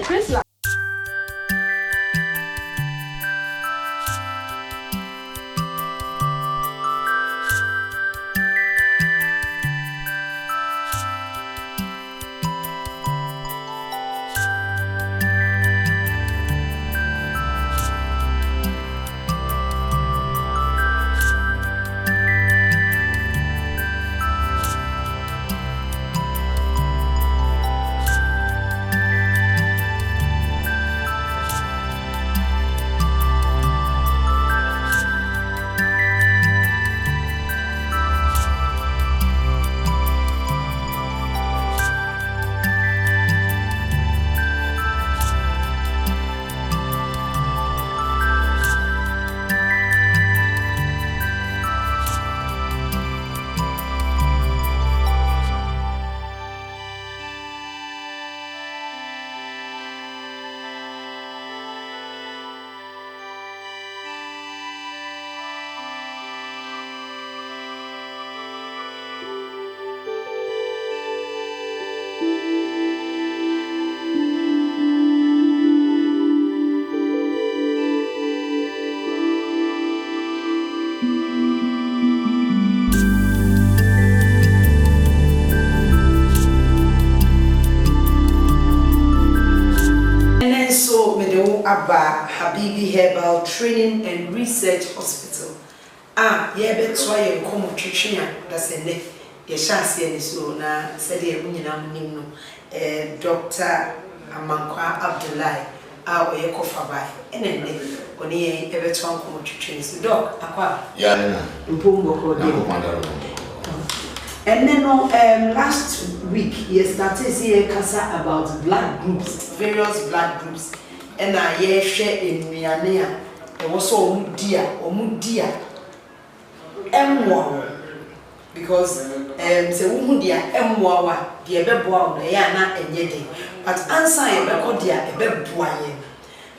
Chris Abba Habibi Herbal Training and Research Hospital. Yeah, that's why you come to China. That's a neck. Your chance here is so now. Said the Munino, Dr. Amankwa Abdullahi. Our Yakofa by and then when he ever come to China. So, Doc, Aqua. Yeah, and then last week, he started saying about blood groups, various blood groups. And I share in Miania. There was so dear M1 because so dear M1 the Ebeboa Yana and Yedi. But answer a dear Ebeboa.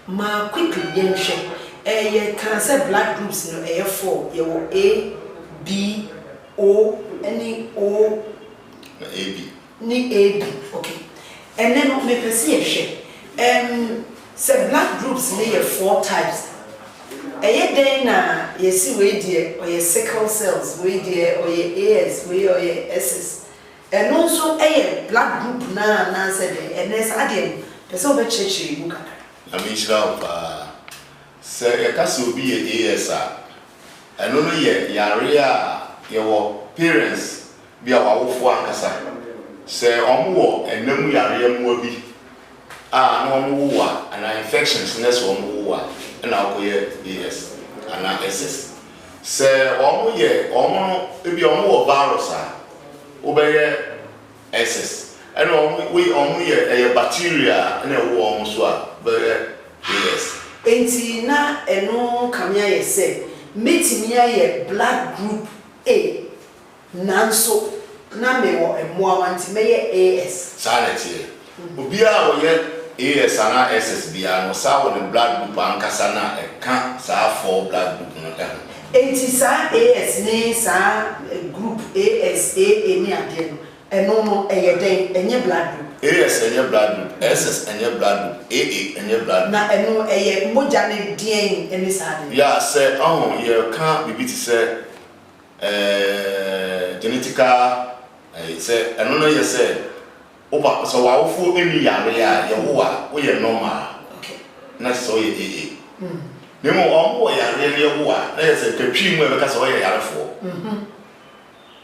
Ma quickly yen share. You can say blood groups in A4. You will A, B, O, any O, AB. Ni AB. Okay. And then we can see a share. So blood groups there 4 types. Day na you see we dear or your sickle cells, we dear or your AS, we or your SS. And also a blood group na said and there's adian. Person be church you. I mean say a castle be a ASR. And only yarea your parents be our one kasa. Say omo and nemu yarea mo bi. No more and infections next one more and I'll go yes and SS. Say almost if you are virus obey SS and we only a bacteria and a warm swap yes. Ain't na no come here say meet me a blood group A nanso na me wo emo want me AS sanity obia we AS and SS bia no sa wo blood group ankasa na e ka sa 4 blood group no ka enti sa AS ni sa group AS A ni ade no eno no eye den enye blood group AS enye blood group SS enye blood group AA enye blood na eno eye moja ne den eni sa ade ya say ye ka bibi ti say genetical say eno no ye say oba so wa ofu emi yare ya ye wo a wo ye normal okay na so ye AA nemo omo yare ye wo a na ye say katwi mu e be ka so ye yare fo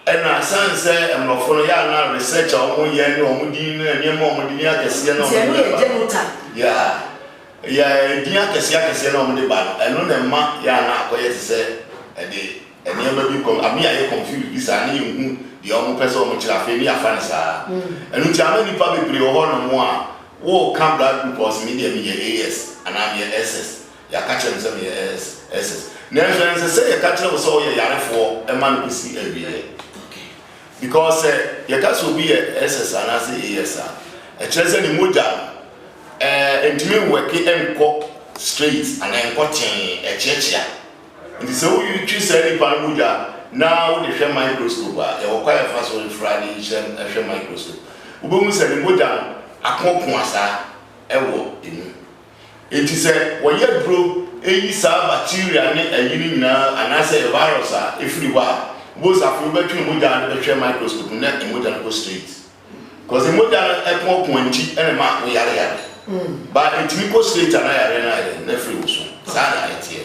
and na san say emlofo no ya na research omo ye ni omo din na niam omo din akese na omo ya din akese na omo de ba eno na ma ya na akoye ti say e niam bi kom ami ya confuse bi sa na ye hu the omo person omo chira fe ni afa sa enu ti ama nipa bebre ho no mo a wo can blood group os media me AS and am ye SS ya ka chere me SS na enso say ya ka chere so ye yarefo e man ko si ebiye because ya ka so bi SS and as AS e chere say ni moja entimi work enko straight and enko tin e chechia nti so you choose any pan moja now the share microscope e wo kwa fa so Friday share microscope ubomu se ni moja akopon asa e wo Enti sɛ wɔyɛ bro eyi saa bacteria ne ayini nyinaa anaasɛ virus a efiri hɔ a both afro between mogya and the microscope na mogya no go straight because the mogya no ɛpɔn nti ɛna ma wo yare but it go straight and yare na free wo so saa na ɛteɛ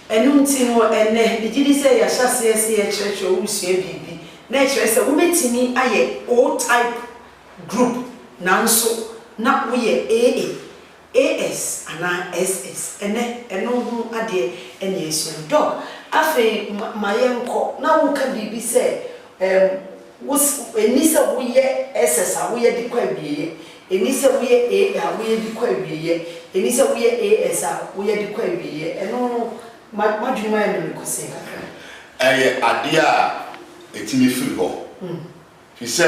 ɛnu nti no ɛnɛ digidi sɛ ya hyase ɛsɛ yɛ kyerɛkyerɛ wo sua bibi na kyerɛ sɛ wo betimi ayɛ O type group nanso na wo yɛ AS ana SS ɛno ho ade ɛne esua dog afi mayenko na wo ka bibi sɛ eni sɛ wo yɛ SS a wo yɛ di kwa biye eni sɛ wo yɛ A a wo yɛ di kwa biye eni sɛ wo yɛ AS a wo yɛ di kwa biye ɛno madwuma yɛ no kɔse kakra ɛyɛ ade a etimi firi hɔ fi sɛ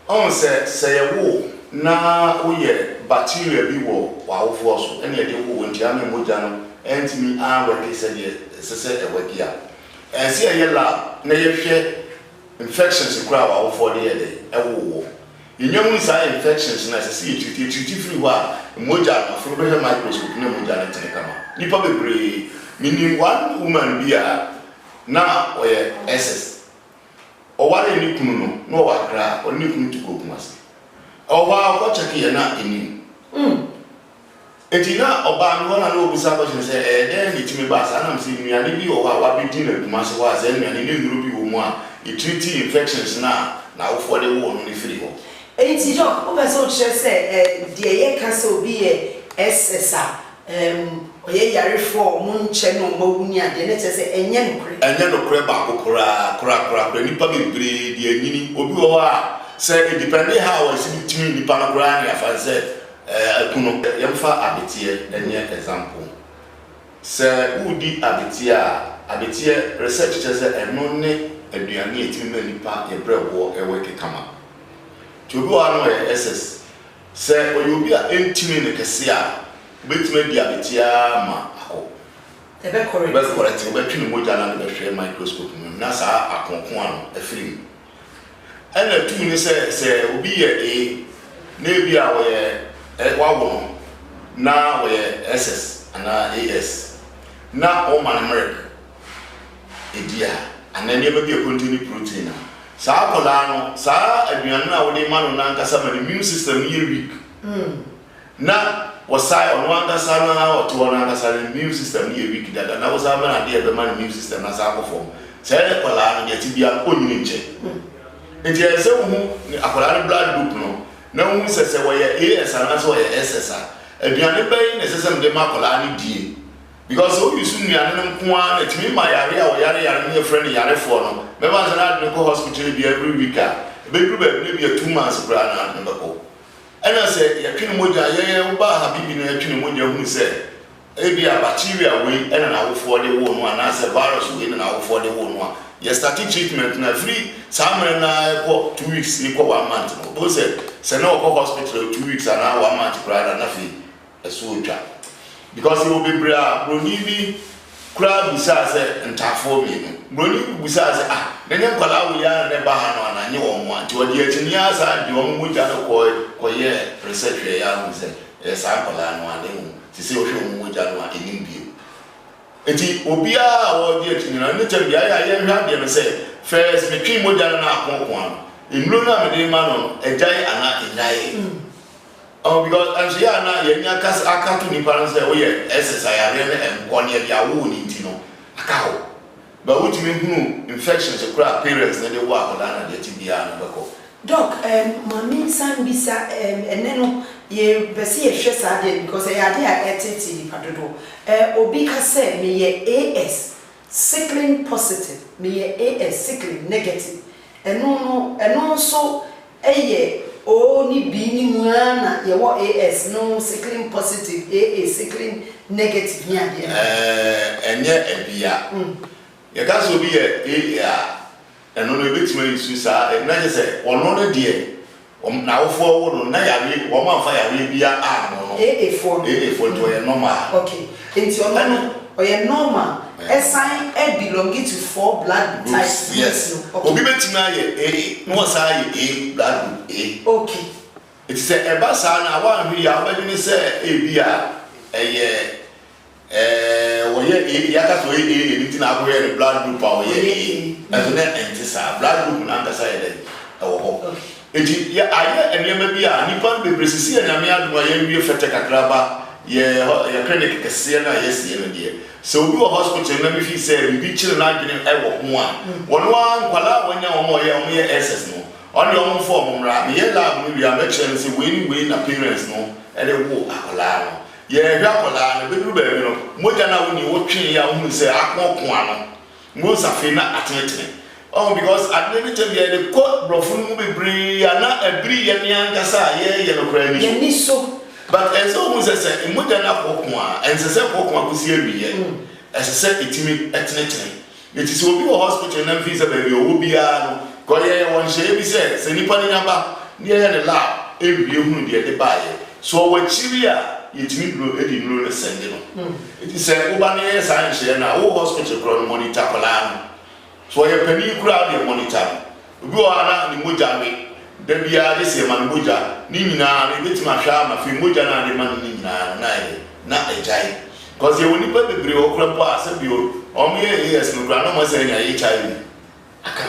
on sɛ yɛ wo na wo yɛ bacteria bi wɔ wawofo so ɛne yɛde wo nti ame mogya no ɛntimi anwɛke sɛ deɛ sɛ ɛwɛke a ɛnsi ɛyɛ lab na yɛhwɛ infections kora wawofo de yɛde ɛwowɔ yɛnyɛ mu saa infections na sɛ sɛ yɛtiti firi hɔ a mogya no afro bɛhwɛ microscope na mogya no tene kama nipa bebree menim one woman bi a na ɔyɛ SS ɔware ne kunu no na ɔwɔ akra ɔne kunu tukɔ kumase ɔwɔ akɔ kyɛke yɛ na enim Etina oba no na no bisa question say den bitimi ba sa na msi nuane bi o wa bedi na kuma se wa ze nuane ne nuru bi wo mu a e treat infections na wo de wo no ne firi ho enti jo o be so kire say de ye ka se obi ye SS oye yare for mu nche no ma wuni ade ne che se enye nokre ba kokora nipa bebre de anyini obi wo a say depending how is bitimi nipa no kora ne afa say kuno yɛmfa abetie ɛnyɛ example sɛ udi abetie research kyerɛ sɛ ɛno ne aduane etimi ma nipa yɛbrɛboɔ ɛwɔ kekama to bi wa no yɛ SS sɛ oyi obi a entimi ne kɛse a betimi di abetie ma akɔ ebe correct between mogya na the hwɛ microscope na saa akonko ano afiri ɛna tu ne sɛ obi yɛ A na ebi a wɔyɛ wawo na we SS ana AS na o man milk edia ana ne ba bi contain protein sa akola no sa aduane na wo de ma no na nkasa ma immune system ye weak na wasai ono ankasa na oto na ankasa immune system ye weak dada na wasa ma na de be ma immune system na sa akofo sa akola no ye ti bia onyini nche enti ese wo akola no blood group no na wo sese wo ye AS and so ye SS aduane bayi na sese mde makola ni die because so you soon nuane no nko a na timi ma yare a wo yare ne friend yare for no me ba sana de ko hospital bi every week a be group be bi 2 months bra na no ko ena se ye twene mogya ye wo ba habibi na ye twene mogya hu se e bi a bacteria we ena na wo for de wo no ana se virus we na wo for de wo no a ye start treatment na free somewhere na for 2 weeks ni ko 1 month no bo se na go hospital 2 weeks and 1 month brother na fi eso twa because you will be broni bi kra bisa se ntafo mi no broni bisa se na nya kwala wo ya na ba ha no na nye wo mo anti wo de akini asa de wo mo ja no ko ye research ya ho se sa kwala no ade mu ti se wo hwe mo ja no enim bi enti obia wo de akini na ne tam ya ya hwa de no se first me twi mo ja na akonkon no na me de ma no ejai ana ejai because and so ya na ye nya kas akatu ni parents say we exercise ya ne enko ne dia wo ni ti no aka ho ba wo ti me hunu infections akura parents na de wo akoda na de ti bia no beko doc mami san bisa ene no ye besi ye hwe sa de because ya de a etiti padodo obi ka say me ye AS cycling positive me ye AS cycling negative eno so eye o ni bi ni mu na ye wo AS no cycling positive AA cycling negative ni ade enye ebia ye ka so bi ye AA eno no betima yisu sa na je se ono no de na wo fo wo no na ya we wo ma fa ya we bia a no AA for to ye normal okay enti ono no o ye normal assign belong to 4 blood types. Yes. Obi betima ye A, no say A blood group A. Okay. It is a basa na wa hwi ya ba ni say e bia wɔyɛ yaka so ɛyɛ anything akoyɛ the blood group a wɔyɛ ɛso na ɛnte saa blood group na ankasa yɛ dɛ ɛwɔ hɔ enti yɛ ayɛ nneɛma bi a nipa bebree sisi yɛ nyame adum a yɛnwie fɛtɛ kakraba yɛ clinic kɛseɛ na yɛsie no deɛ sɛ obi wɔ hospital na bi fi sɛ biribi kyerɛ n'adwene ɛwɔ ho a wɔn a nkwalaa wɔnya wɔn a wɔyɛ SS no ɔne wɔn mfɔ wɔn mmra meyɛ lab no bi a mɛkyerɛ no sɛ wei na parents no ɛde wo akwadaa no yɛhwɛ akwadaa no bɛduru baabi no mogya no a woni wotwe yɛ a wohunu sɛ akoɔkoa no ngo safe na atenetene because adene ne kyɛ bi yɛde kɔ borɔfo no mu bebree a na abiri yɛ ne ankasa a yɛyɛ no koraa ni so but ɛsɛ wohunu sɛ mogya no akɔɔkoa ɛnsɛ sɛ kɔɔkoa kɔsi awieɛ ɛsɛ sɛ ɛtumi ɛtenetene ɛti sɛ obi wɔ hospital na mfii sɛ baabi ɔwɔ biara no kɔyɛ wɔn hyɛ bi sɛ nipa ne nyaba ne yɛyɛ ne lab ɛwie hunu deɛ de baayɛ so ɔwɔ akyiri a yɛtumi duro ɛdi nuro ne sɛnde no ɛti sɛ woba ne yɛyɛ saa nhyɛ na wo hospital korɔ no monitor kɔlaa no so ɔyɛ panin koraa deɛ monitor no obi wɔ ana ne mogya we da biara de sɛ ma ne mogya ne nyinaa no ɛbɛtumi ahwɛ ama fei mogya no a de ma no ne nyinaa no na ɛgyae because yɛwɔ nipa bebree wɔ korɔ po a sɛ bio ɔmo yɛ AS no koraa na ɔmo sɛ nya HIV aka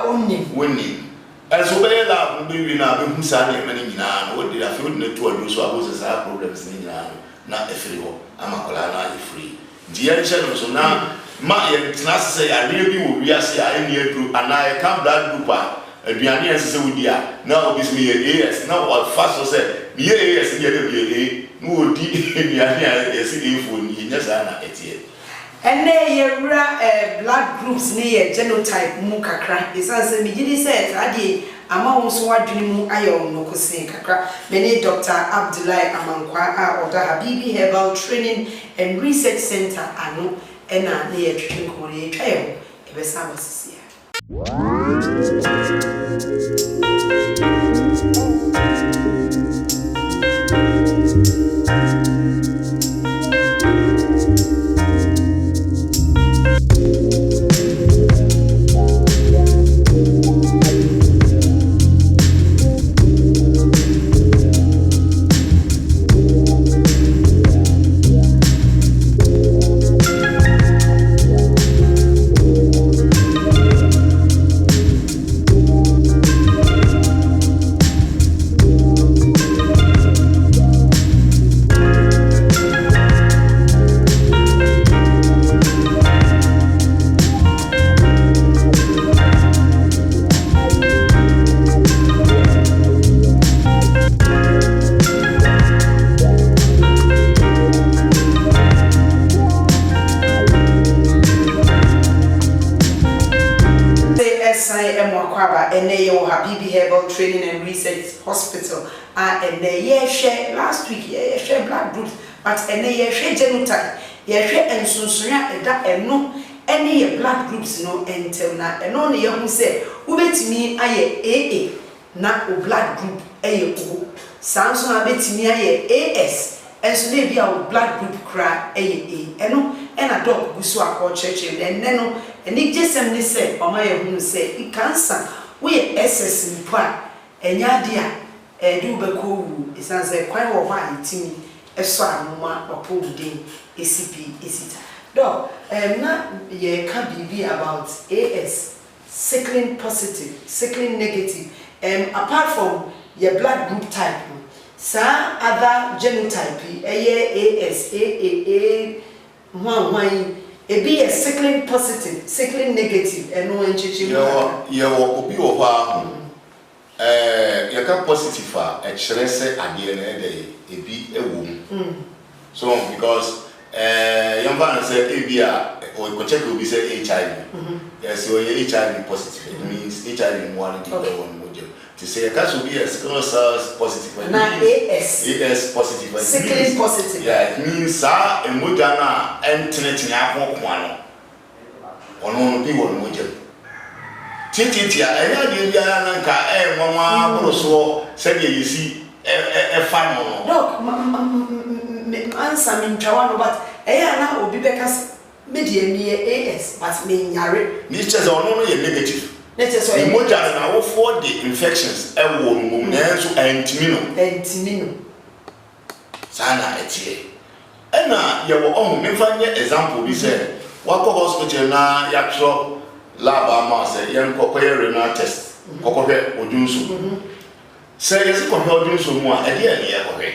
ho woni ɛso bɛyɛ lab no bɛwie na bɛhu saa nneɛma no nyinaa no wode afei wode no to aduro so a wosɛ saa problems no nyinaa no na ɛfiri hɔ ama kɔlaa no ayɛ firi nti yɛnhyɛ no so na ma yɛntena ase sɛ adeɛ bi wɔ wiase a ɛnni aduro anaa yɛka blood group a aduane a ɛsɛ sɛ wodi a na obi so meyɛ AS na wɔfa so sɛ meyɛ AS ne yɛdɛ meyɛ A na wɔdi aduane a yɛsɛ A4 ni yɛnyɛ saa na ɛteɛ ene yewura blood groups ne ye genotype mu kakra esan se mi gidi se ade ama wo so wadwene mu ayo no kosen kakra mene Dr. Abdullahi Amankwa a oda Habibi Herbal Training and Research Center ano ena ne ye twetwe ko ye twayo ebesa basisia Habibi Herbal Training and Research Hospital and ye share last week ye share blood groups but ye share genotype ye share ensunsunya eda eno any blood groups no entel na eno ne ye hu se ubetimi aye AA na o blood group aye O sanso na betimi aye AS enso na bia o blood group kra aye A eno ena doc gusu akọ church ene no eni jesem ne se o ma ye hu se I cancer we SS mpo a enya de a de ubeko wu isanse kwan wo hwa itimi eso anoma opo udin ACP esita do na ye ka bibi about AS sickling positive sickling negative apart from your blood group type sa other genotype AS AAA one ebi is sickling positive, sickling negative, and no enchichi. Yeah, obi oha. Yaka positive a chrese adiene de ebi ewu. So because yamba say ebi or go check obi say HIV. Yes, so HIV positive. It means HIV one the one model. To say yaka so be a sickle cells positive. Na AS positive. Sickling positive. Yeah, it means sa emoja na entene akoko ano. Ono bi won model. Titi anya de bia na nka nwanwa boroso se de yesi fa no. Look, answer me ntwa no but na obi bekas media me AS but me nyare. Ni chese ono no ye negative. The moja na wo for the infections e wo mum na so antimi no. Antimi no. Sana etie. ena ye wo on me fa nye example bi say wakọ hospital na yakso lab ama say yen kokoye renal test kokohwe odunso say yes kokohwe odunso mu a ede ene ye kokohwe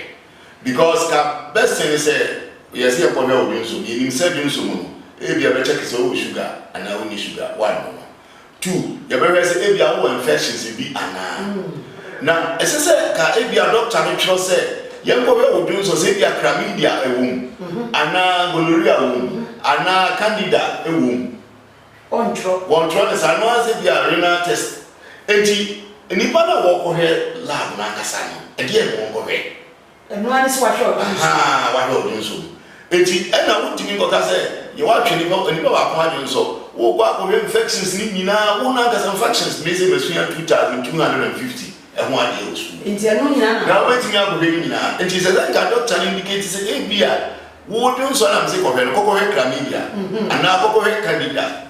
because ka best thing say yes ye kokohwe odunso ni nim say odunso mu e bia be check say o sugar ana o ni sugar one no two ye be say e bia o infections bi ana na ese say ka e bia doctor no tro say yen kokohwe odunso say bia chlamydia ewum ana gonorrhea ewum ana candida ewum Ontro is another dia renal test. Enti nipa na wo ko he lab na kasa no. E dia mo ko he. Eno ani so wa hwe. Aha, wa hwe odun so. Enti e na wo timi ko ka se, ye wa twe nipa wa ko adun so. Wo kwa ko infections ni nyina, wo na kasa infections me se mesuya 2250. E ho ade o su. Enti eno nyina na. Na wo timi akọ he nyina. Enti se that doctor indicate say e bia wo odun so na me se ko he no ko he chlamydia. Ana ko he candida.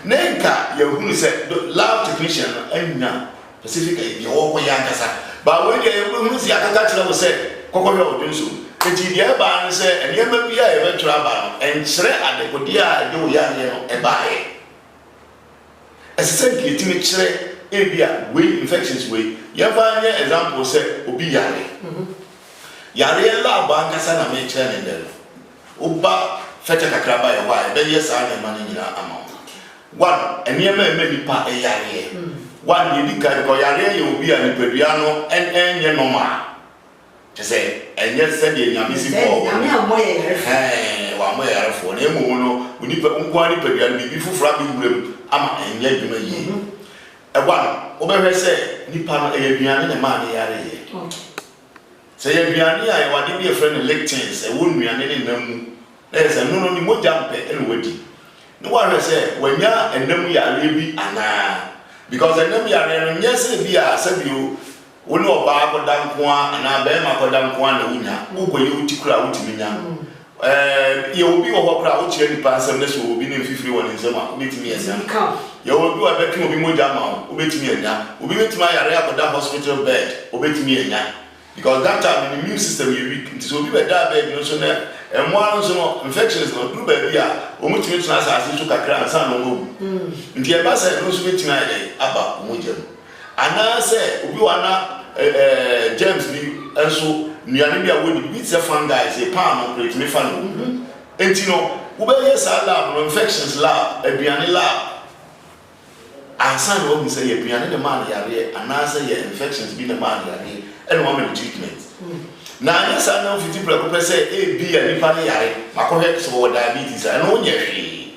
Nenka yehunu se lab technician anya specific idea wo ko yankasa ba we dey yehunu si akaka kire wo se kokohwe odunso enti dia ba an se enema bia e betura ba no enkyere adekodi a de wo ya ne no e ba e esese getimi kire e bia we infections we yeva anya example se obi yare yare lab ankasa na me kire ne ndelo oba fete kakraba ye wa e be yes a ne mane nyina ama one enema nipa eyare one yedika ko yare ye obi a nipadua no enye normal te say enye se de nyamisi ko nyame amoye yare wa moye yare fo na emu no nipa nko ani padua no bi fufura bi wurem ama enye dwuma yi e one obehwe se nipa no eyaduane ne ma ne yare ye se yaduane a ye wade bi e friend lectins e wonnuane ne namu na se no ni mojampe ene wadi no one say when ya enam ya bi ana because enam ya no nyese bi a sabio woni oba ko danko ana be ma ko danko na unya ugo ye utikura utiminya ye obi wo hokura wo chire nipa nsem ne so obi ne mfifiri woni nsema obetimi esa ye obi wa betimi obi moja ma obetimi enya obi betimi ayare akoda hospital bed obetimi enya because that time the immune system you weak it so obi be da bed no so na emwa so no infections no do ba bi a omutimi tuna asase so kakra ansa no ngo nti e ba say no so betimi ayare aba omojam ana say obi wa na James ni enso nuane bia woni bi se fungi say palm no create me fan enti no wo be yes lab no infections lab aduane lab ansa no obi say aduane de man yare ana say infections bi de man yare and one treatment. Now, yes, I know 50% say A, B, and if I yare, my correct so diabetes, I know ye.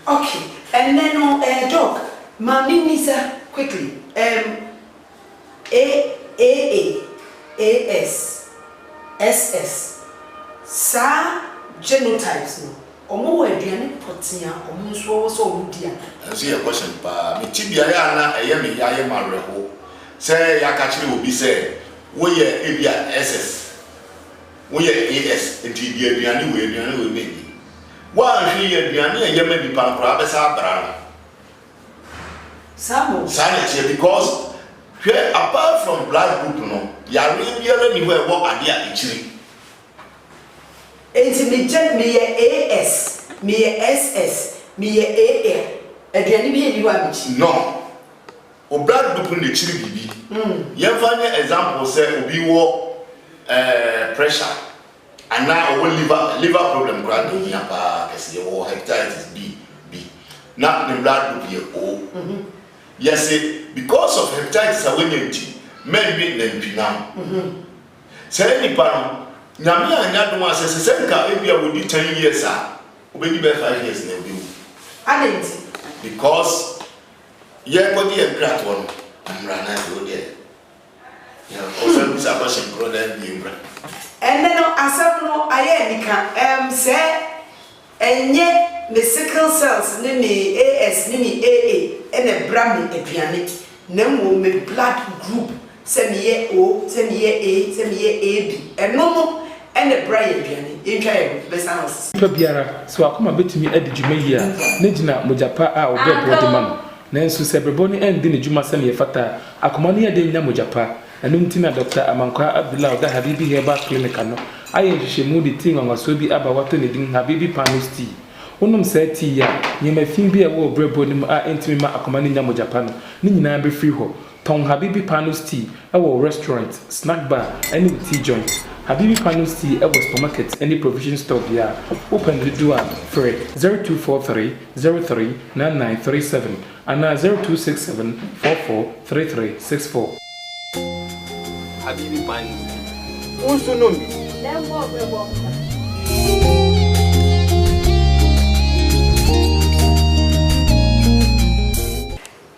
Okay, and then dog, Mammy Nisa, quickly. A, S, SS. Sa genotypes no. Omo we aduane potia, omo nso so odia. Answer your question, pa. Me tibia ya na me ya mareho. Say ya kachiri obi say we ye SS. We ye AS enti di aduane we mebi. Wa hwe ye aduane ye mebi pa nkora besa abra. Samo. Sanity because apart from blood group no, ya really ni we wo ade a ichiri. Enti me ye AS, me ye SS, me ye AA. Aduane bi ye wa bichi. No. O blood group ni chiri bibi. Yemfa example say obi wo pressure and now o liver problem grad ni apa kesi wo hepatitis B. Now the blood group here O. Yes, because of hepatitis awenenti men be them now. Say any pan nyame anya do asese say nka ebia we di 10 years a obedi be 5 years na obi. Adenti Because ye go dey grant one amrana go there. Yeah, also this question problem be mbra. And then asem no aye nika say enye the sickle cells ne me AS ne me AA ene bra me aduane na mo me blood group say me ye O say me ye A say me ye AB eno no ene bra ye aduane entwa ye besa house pa biara so akoma betimi adi djuma yi a ne gina mojapa a obebo de ma no nanso se brebo ne endi ne djuma se ne fata akoma ne ye de nya mojapa enu ntina Dr. Amankwa Abdullah Oda Habibi Herbal Clinic no ayɛ nhyehyɛmu de tea nwanwasoɔ bi aba wato ne din Habibi Panos tea wonom saa tea ya nyɛma fin bi a ɛwɔ brɛbɔ no mu a ɛntumi ma akoma no nya mogya no ne nyinaa bɛfiri hɔ tɔn Habibi Panos tea ɛwɔ restaurant snack bar ɛne tea joint Habibi Panos tea ɛwɔ supermarket any provision store bia open the door frɛ 0243 03 9937 ana 0267 44 3364 Habibi Panos unso no mi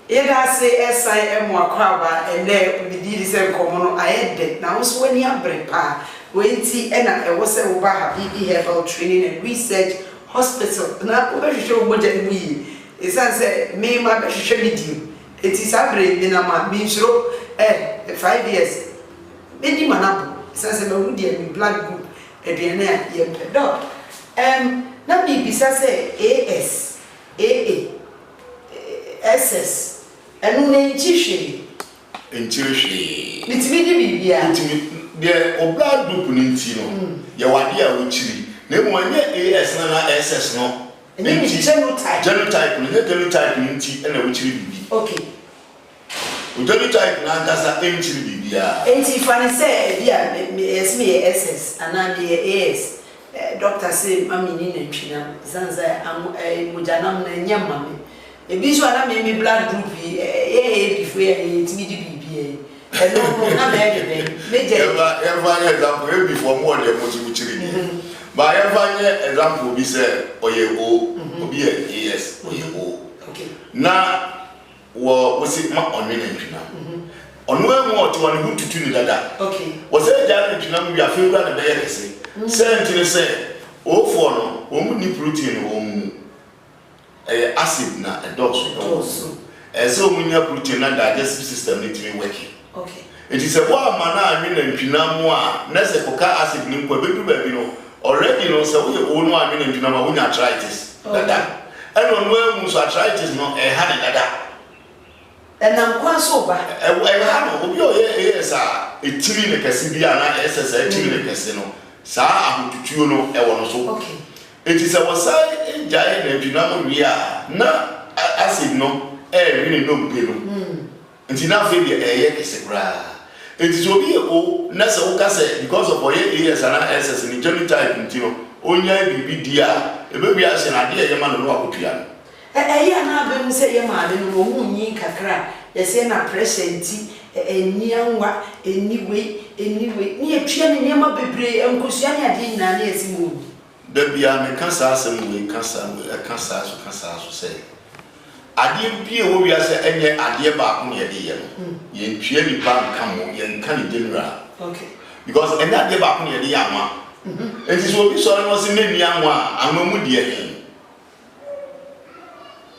Yeda se SIM wakwaba ene bidiri se nkomo no ayede na wo so wani abre pa wenti ena ewo se wo ba Habibi Herbal Training and Research Hospital na wo behwehwe wo moja mu yi esanse me ma behwehwe medim eti sabre bi na ma mi nsuro 5 years edi manabo esanse me wudi mi blood group ediane a yempe do na bi bisa se AS AA SS enu na nchihwe bitimi di bibia bitimi de o blood group ni nti no ye wade a wo chiri na emu anye AS na SS no ni genotype ni nti na wo chiri bibi okay o genotype na ngasa enchiri bibia enti fane se bia esme SS ana de AS doctor say mami ni na twina zanza mujanam na nyamame ebi so na me blood group before timi di bibia no na be meje ever example before more than what you chiri ni ba ever example bi say oye o obi AS oye o okay na wo si ma onne na twina onu emu oto ne hututu ni dada okay wo say ja na twina mu ya fewura na be ye kese say ntine say o fo no o mu ni protein o mu acid na dose so munya protein na digestive system need to be working okay it is a wa mana anwe na ntwina mu a na se koka acid ni kwa bedu ba bi no already no se wo ye o no anwe na ntwina ma wonya arthritis dada eno no emu so arthritis no ha na dada enam kwa so ba ha no obi o ye sa etiri ne kase bi ana ss etiri ne kase no sa ahotutuo no wo no so okay it is a wasai jai na ntwina wi a na acid no really no pelo nti na fe de eye kese bra nti so bi o na se wo ka se because of oye AS and SS ni genotype nti no onya bibi dia e be wi ase na de eye ma no akotua eye na be mu se ye ma de no hu nyi kakra ye se na pressure nti eni anwa anyway ni etwa ne ma bebre enkosua ne ade nyina na esi mu da bia me kansa asem we kansa so say ade bia wo wi ase enye ade ba ko ne ye ye no ye ntwe ni pa nka mo ye nka ni general okay because enye ade ba ko ne ye anwa enti so bi so no se ne ni anwa anwa mu de ye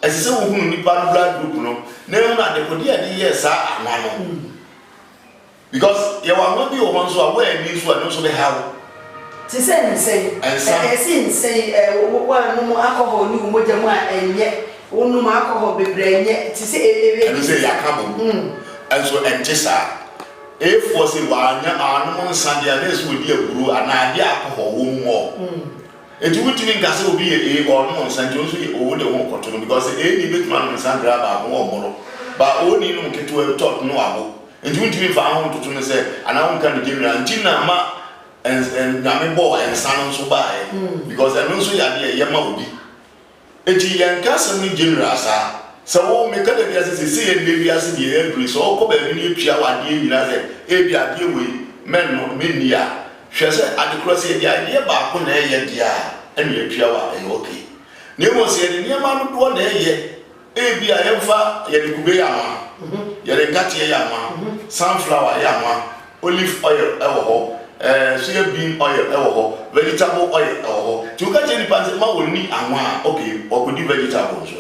ese wo hunu ni pa blood group no na emu na de ko de ye sa anwa no because ye wa anwa bi wo nso a wo ani so a no so be hawo ti say wa no mo alcohol ni umoja mu a enye wonu ma alcohol bebre enye ti say and say yakabo and so entisa if was a wanya anu nsande a nesu odi aguru ana ade alcohol wo mu enti wutimi ngase obi onu nsande onso o de won koto no because ni betman nsande ba mo omoro ba oni no keto top no abo enti wutimi fa ho tutu no say ana won kan de general ntina ma and nyame bo and sanon so bae because and also ya de ye ma obi eti yanka sam ni general sa so me ka de bia se ye de bia se de every so ko ba bi ni pia wa de nyina se e bia de we men no me ni a hwe se ade cross ye dia ye ba ko na ye dia ene ye pia wa e okay ne mo se de ni ma no do na ye e bia ye mfa ye de kube ya ma ye de ngati ya ma sunflower ya ma olive oil e wo ho soya bean oil vegetable oil to ka je ni pa ma woni anwa okay o ko di vegetable so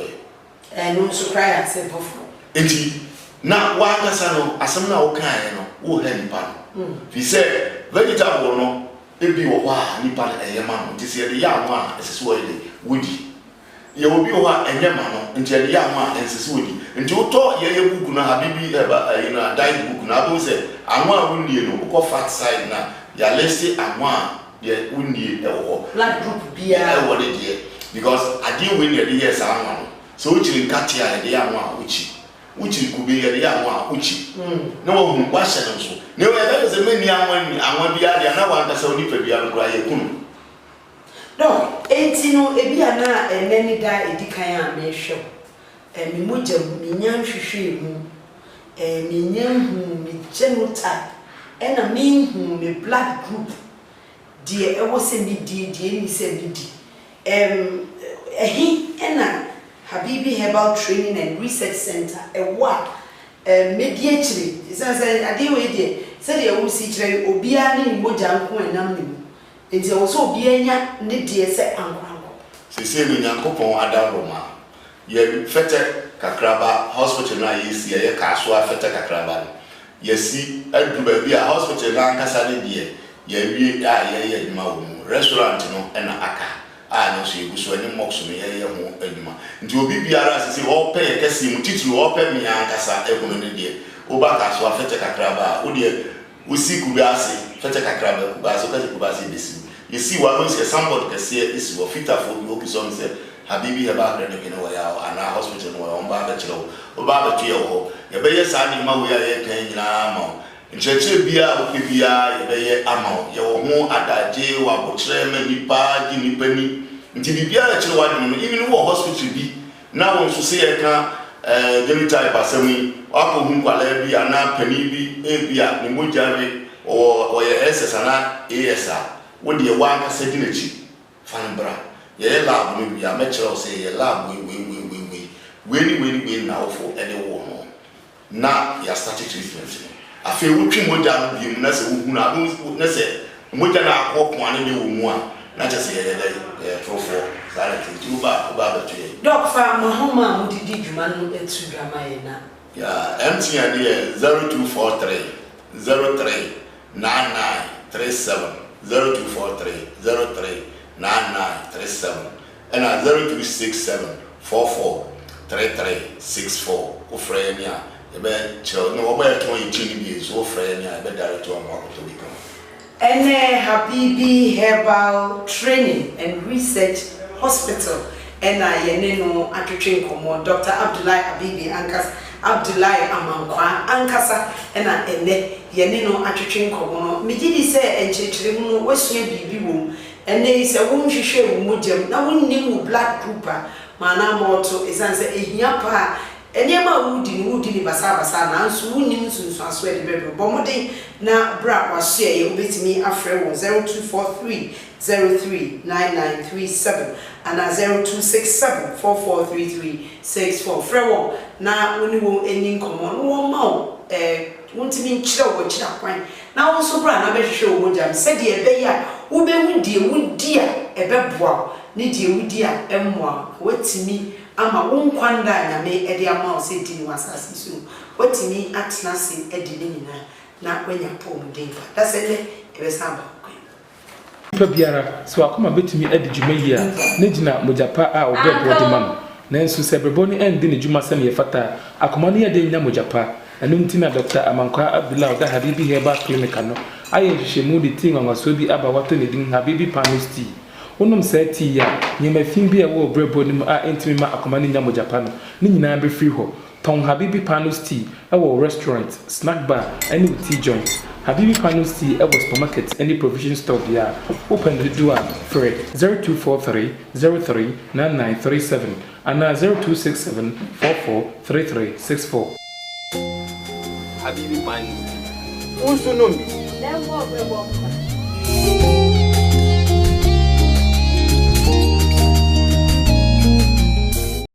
no so cry and say bofo enti na wa kasa no asem na wo kan no wo ha ni pa no fi say vegetable no ebi wo wa ni pa eye ma no ti se de ya anwa esese wo ile wodi ye obi wo ha enye ma no nti de ya anwa esese wodi nti wo to ye buku na Habibi diet book na bo say anwa wo nie no ko fat side na ya lesi anwa ye unni ewo black group bia ewo de de because ade we ne de yes anwa so uchiri nkati a de anwa uchiri kube ye de anwa uchi na wo hu wa hye no so ne we be ze mani anwa bia de na wa nkasa oni pa bia no ye kunu no enti no ebia na enani da edikan a me hwe mi moja mi nyan hwehwe mu mi nyan hu mi genotype ena mi hu mi blood group die ewo se mi die ni se mi di ehi ena Habibi Herbal Training and Research Center ewa media chiri say ade we die say de ewo si chiri obia ni moja nko enam ni mu enti ewo so obia nya ne die se anko se mi nyankopon adaroma ye fete kakraba hospital na yesi ye kaso afete kakraba yesi adu ba bi a hospital na ankasa ne die ye wie a ye adwuma wo mu restaurant no na aka a no so eguso ani mox no ye ho adwuma nti obi biara sese wo pe ye kesi mu titiri wo pe mi ankasa ehunu ne die wo ba kaso afete kakraba wo die wo si kubase fete kakraba kubase kasi kubase besi yesi wa no se somebody kesi esi wo fitafo bi wo kiso se Habibi Herbal Training no ya ana hospital no on ba ba kiro o ba ba tuye ho ye be ye sa ni ma wo ya ye kan nyina ma ncheche bia o pe bia ye be ye ama ye wo ho adaje wa botre ma nipa di nipa ni nti bibia ya kiro wa di no even wo hospital bi na won so se ye kan genital pasami wa ko hu kwala bi ana pani bi e bia ni mo jare o ye SS ana ESA wo de wa ka se di na chi fanbra ye lab no bia me kire o se ye lab we na ofo ene wo no na ya start treatment afi wutwi moja no bi na se wo hu na se moja na akọ ane ne wo mu a na je se ye trofo sare tu ba to ye doc fa mahoma mudidi djuma no etu drama ye na ya MTN ye 0243 03 9937 0243 03 9937 and 0267 44 3364 Ufrenia ebe chiro no oba eto yitini bi so Ufrenia ebe direct to amako to become ene Habibi Herbal Training and Research Hospital ena yene no atwetwe nkomo Dr. Abdullahi Habibi Abdullahi Amankwa ankasa ena ene yene no atwetwe nkomo no megidi se enchechire mu no wasua bibi wo ene ise wo nhwehwe wo modem na wonni mu blood group mana moto esanse ehia pa enema wudi ni basa na nso wonni nsunsu aso ede bebe bomode na bra wasua ye obetimi afre wo 0243 039937 and 0267443364 frewo na woni wo eni nkomo no wo ma wo wontimi nkyira wo kyira kwan na wo so bra na behwehwe wo modem se de ebe ya wo be wudi a ebe boa ne de wudi a emmoa watimi ama wo nkwanda nyame ede ama wo se di ni wasase so watimi atena se ede ne nyina na kwanya pom den pa da se ne ebe samba pa biara so akoma betimi ade djuma yi a ne gina mojapa a obebo de man nanso se brebo ni end ne djuma se ne yefata akoma ne yade nya mojapa anu ntina Dr. Amankwa Abdullahi da Habibi Herbal Clinic no aye hwehwemu de tin wanwaso bi aba wato ne din Habibi Panosti onum se ti ya nyema fin bi e wo brebo ni mu a entimi ma akoma ne nya mojapa no ne nyina be free ho ton Habibi Panosti e wo restaurant snack bar any tea joint Habibi Panosti e wo supermarket any provision store bia open the door for 0243 039937 and 0267 443364 Habibi Panosti. Unsu numbi. Lembo brebo.